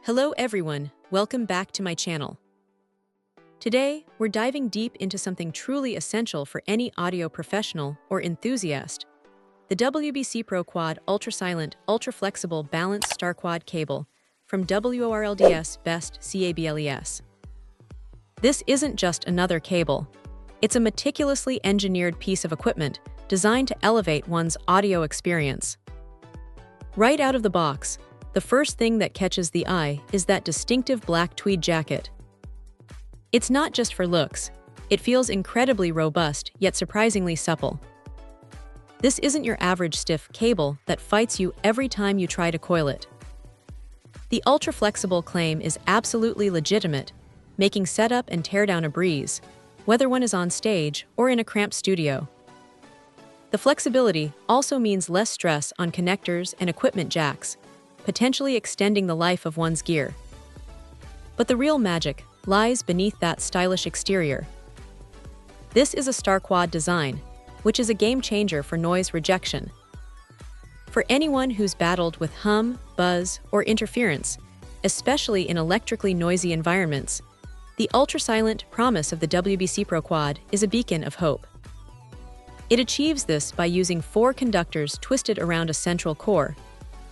Hello everyone, welcome back to my channel. Today, we're diving deep into something truly essential for any audio professional or enthusiast: the WBC-PRO-Quad ultra-silent, ultra-flexible balanced star quad cable from WORLD's best CABLES. This isn't just another cable. It's a meticulously engineered piece of equipment designed to elevate one's audio experience. Right out of the box, the first thing that catches the eye is that distinctive black tweed jacket. It's not just for looks. It feels incredibly robust, yet surprisingly supple. This isn't your average stiff cable that fights you every time you try to coil it. The ultra-flexible claim is absolutely legitimate, making setup and teardown a breeze, whether one is on stage or in a cramped studio. The flexibility also means less stress on connectors and equipment jacks, potentially extending the life of one's gear. But the real magic lies beneath that stylish exterior. This is a star quad design, which is a game changer for noise rejection. For anyone who's battled with hum, buzz, or interference, especially in electrically noisy environments, the ultra-silent promise of the WBC-PRO-Quad is a beacon of hope. It achieves this by using 4 conductors twisted around a central core,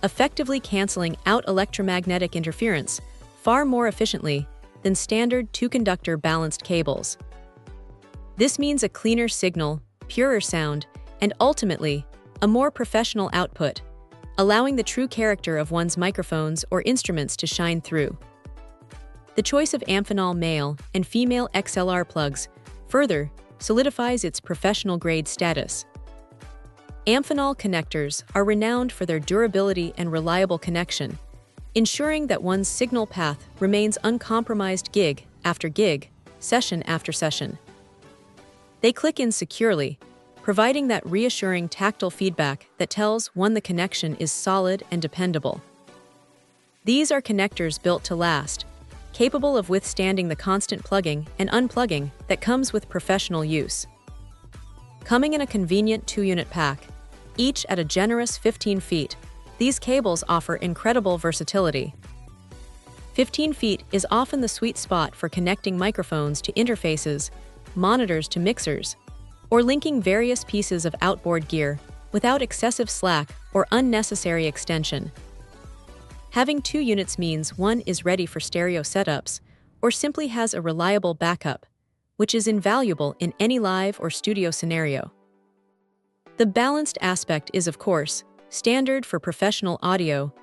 effectively canceling out electromagnetic interference far more efficiently than standard 2-conductor balanced cables. This means a cleaner signal, purer sound, and ultimately, a more professional output, allowing the true character of one's microphones or instruments to shine through. The choice of Amphenol male and female XLR plugs further solidifies its professional-grade status. Amphenol connectors are renowned for their durability and reliable connection, ensuring that one's signal path remains uncompromised gig after gig, session after session. They click in securely, providing that reassuring tactile feedback that tells one the connection is solid and dependable. These are connectors built to last, capable of withstanding the constant plugging and unplugging that comes with professional use. Coming in a convenient 2-unit pack, each at a generous 15 feet, these cables offer incredible versatility. 15 feet is often the sweet spot for connecting microphones to interfaces, monitors to mixers, or linking various pieces of outboard gear without excessive slack or unnecessary extension. Having 2 units means one is ready for stereo setups or simply has a reliable backup, which is invaluable in any live or studio scenario. The balanced aspect is, of course, standard for professional audio,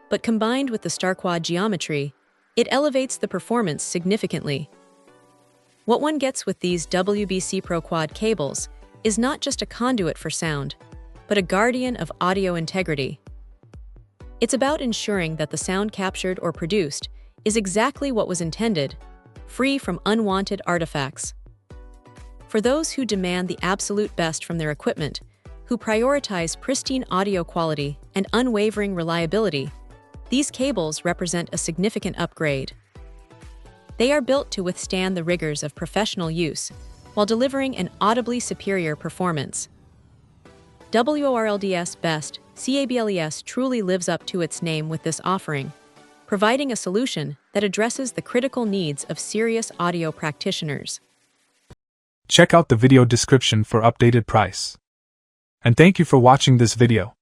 but combined with the star quad geometry, it elevates the performance significantly. What one gets with these WBC-PRO-Quad cables is not just a conduit for sound, but a guardian of audio integrity. It's about ensuring that the sound captured or produced is exactly what was intended, free from unwanted artifacts. For those who demand the absolute best from their equipment, who prioritize pristine audio quality and unwavering reliability, these cables represent a significant upgrade. They are built to withstand the rigors of professional use while delivering an audibly superior performance. WORLD's best CABLES truly lives up to its name with this offering, providing a solution that addresses the critical needs of serious audio practitioners. Check out the video description for updated price. And thank you for watching this video.